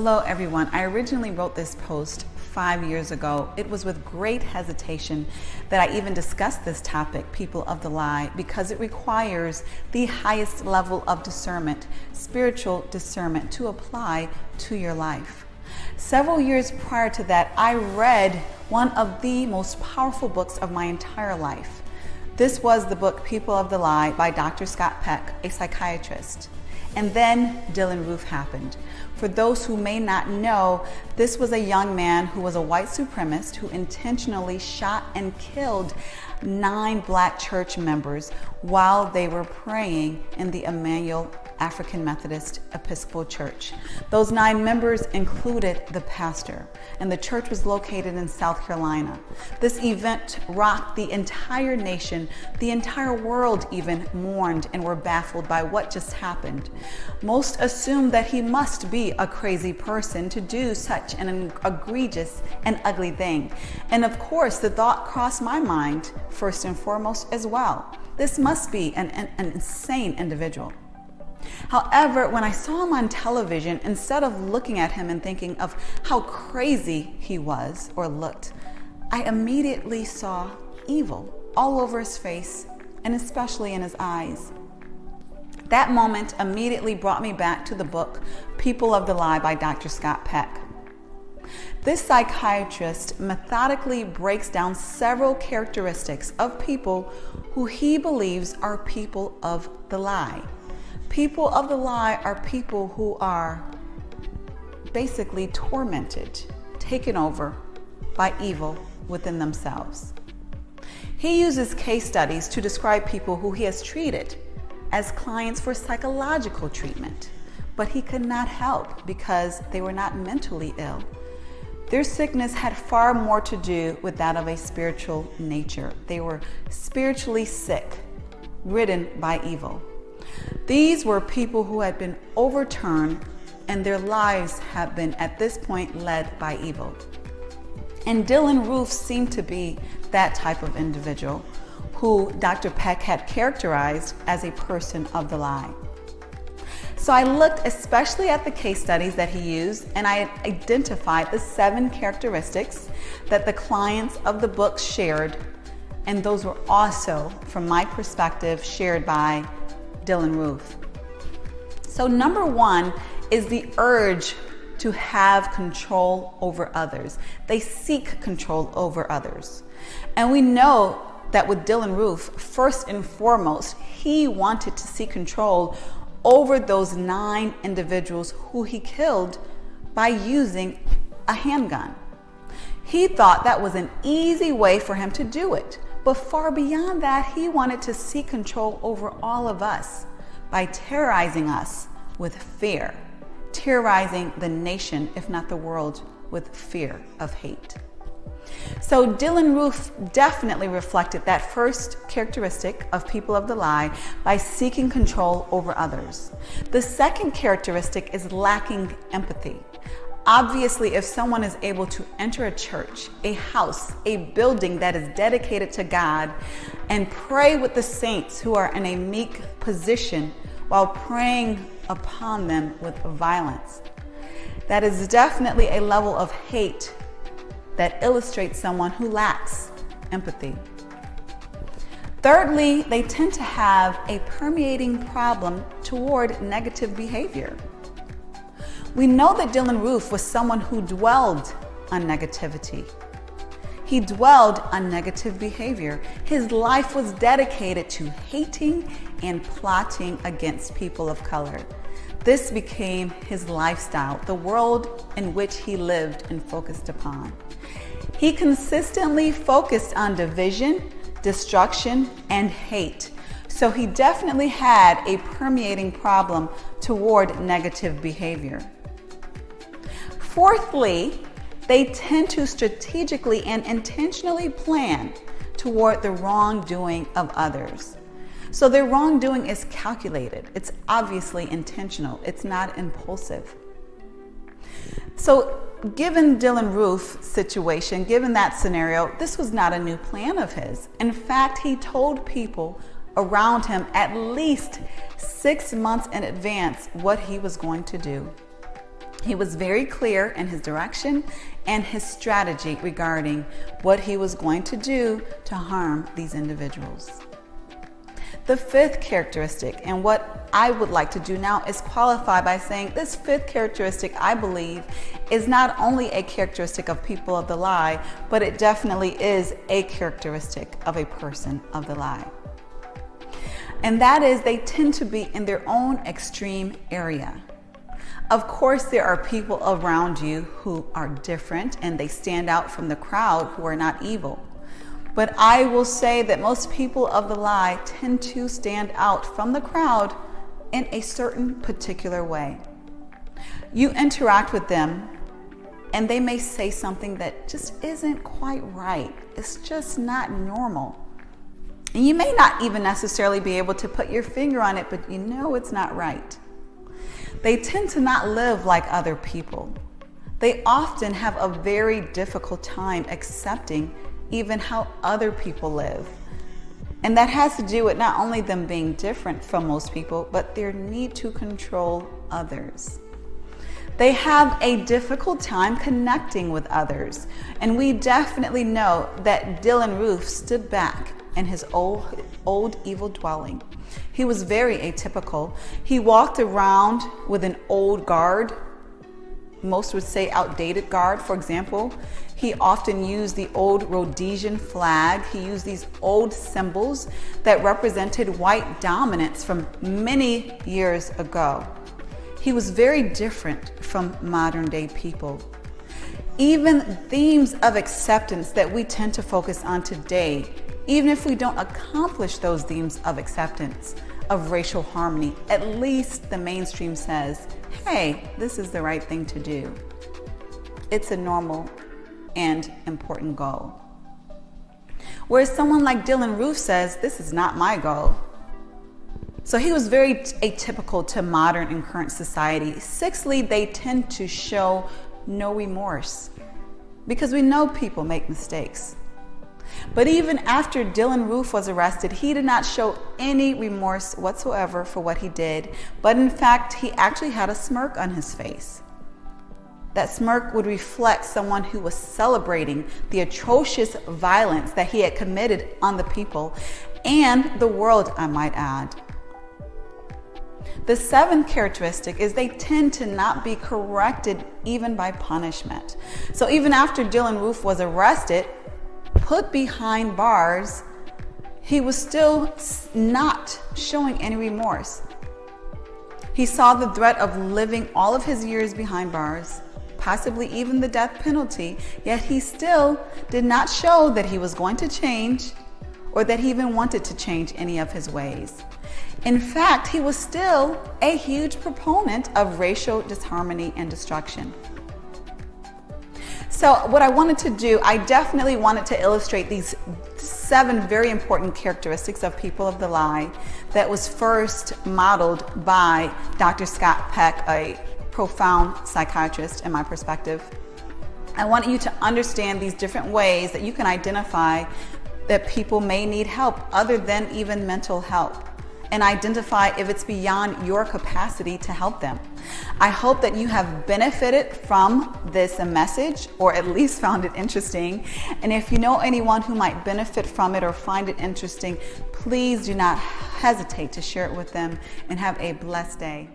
Hello everyone. I originally wrote this post 5 years ago. It was with great hesitation that I even discussed this topic, people of the lie, because it requires the highest level of discernment, spiritual discernment, to apply to your life. Several years prior to that, I read one of the most powerful books of my entire life. This was the book People of the Lie by Dr. Scott Peck, a psychiatrist. And then Dylann Roof happened. For those who may not know, this was a young man who was a white supremacist who intentionally shot and killed 9 black church members while they were praying in the Emmanuel African Methodist Episcopal Church. Those 9 members included the pastor, and the church was located in South Carolina. This event rocked the entire nation. The entire world even mourned and were baffled by what just happened. Most assumed that he must be a crazy person to do such an egregious and ugly thing. And of course, the thought crossed my mind first and foremost as well. This must be an insane individual. However, when I saw him on television, instead of looking at him and thinking of how crazy he was or looked, I immediately saw evil all over his face and especially in his eyes. That moment immediately brought me back to the book People of the Lie by Dr. Scott Peck. This psychiatrist methodically breaks down several characteristics of people who he believes are people of the lie. People of the lie are people who are basically tormented, taken over by evil within themselves. He uses case studies to describe people who he has treated as clients for psychological treatment, but he could not help because they were not mentally ill. Their sickness had far more to do with that of a spiritual nature. They were spiritually sick, ridden by evil. These were people who had been overturned and their lives have been at this point led by evil. And Dylann Roof seemed to be that type of individual who Dr. Peck had characterized as a person of the lie. So I looked especially at the case studies that he used, and I identified the 7 characteristics that the clients of the book shared, and those were also, from my perspective, shared by Dylann Roof. So number 1 is the urge to have control over others. They seek control over others. And we know that with Dylann Roof, first and foremost, he wanted to seek control over those 9 individuals who he killed by using a handgun. He thought that was an easy way for him to do it. But far beyond that, he wanted to seek control over all of us by terrorizing us with fear, terrorizing the nation, if not the world, with fear of hate. So Dylann Roof definitely reflected that first characteristic of people of the lie by seeking control over others. The second characteristic is lacking empathy. Obviously, if someone is able to enter a church, a house, a building that is dedicated to God and pray with the saints who are in a meek position while praying upon them with violence, that is definitely a level of hate that illustrates someone who lacks empathy. Thirdly, they tend to have a permeating problem toward negative behavior. We know that Dylann Roof was someone who dwelled on negativity. He dwelled on negative behavior. His life was dedicated to hating and plotting against people of color. This became his lifestyle, the world in which he lived and focused upon. He consistently focused on division, destruction, and hate. So he definitely had a permeating problem toward negative behavior. Fourthly, they tend to strategically and intentionally plan toward the wrongdoing of others. So their wrongdoing is calculated. It's obviously intentional. It's not impulsive. So given Dylann Roof's situation, given that scenario, this was not a new plan of his. In fact, he told people around him at least 6 months in advance what he was going to do. He was very clear in his direction and his strategy regarding what he was going to do to harm these individuals. The fifth characteristic, and what I would like to do now, is qualify by saying this fifth characteristic, I believe, is not only a characteristic of people of the lie, but it definitely is a characteristic of a person of the lie. And that is, they tend to be in their own extreme area. Of course, there are people around you who are different and they stand out from the crowd who are not evil. But I will say that most people of the lie tend to stand out from the crowd in a certain particular way. You interact with them and they may say something that just isn't quite right. It's just not normal. And you may not even necessarily be able to put your finger on it, but you know it's not right. They tend to not live like other people. They often have a very difficult time accepting even how other people live. And that has to do with not only them being different from most people, but their need to control others. They have a difficult time connecting with others. And we definitely know that Dylann Roof stood back in his old evil dwelling. He was very atypical. He walked around with an old guard. Most would say outdated guard, for example. He often used the old Rhodesian flag. He used these old symbols that represented white dominance from many years ago. He was very different from modern day people. Even themes of acceptance that we tend to focus on today, even if we don't accomplish those themes of acceptance, of racial harmony, at least the mainstream says, hey, this is the right thing to do. It's a normal and important goal. Whereas someone like Dylann Roof says, this is not my goal. So he was very atypical to modern and current society. Sixthly, they tend to show no remorse because we know people make mistakes. But even after Dylann Roof was arrested, he did not show any remorse whatsoever for what he did. But in fact, he actually had a smirk on his face. That smirk would reflect someone who was celebrating the atrocious violence that he had committed on the people and the world, I might add. The seventh characteristic is they tend to not be corrected even by punishment. So even after Dylann Roof was arrested, put behind bars, he was still not showing any remorse. He saw the threat of living all of his years behind bars, possibly even the death penalty, yet he still did not show that he was going to change or that he even wanted to change any of his ways. In fact, he was still a huge proponent of racial disharmony and destruction. So what I wanted to do, I definitely wanted to illustrate these 7 very important characteristics of people of the lie that was first modeled by Dr. Scott Peck, a profound psychiatrist in my perspective. I want you to understand these different ways that you can identify that people may need help other than even mental help, and identify if it's beyond your capacity to help them. I hope that you have benefited from this message, or at least found it interesting. And if you know anyone who might benefit from it or find it interesting, please do not hesitate to share it with them, and have a blessed day.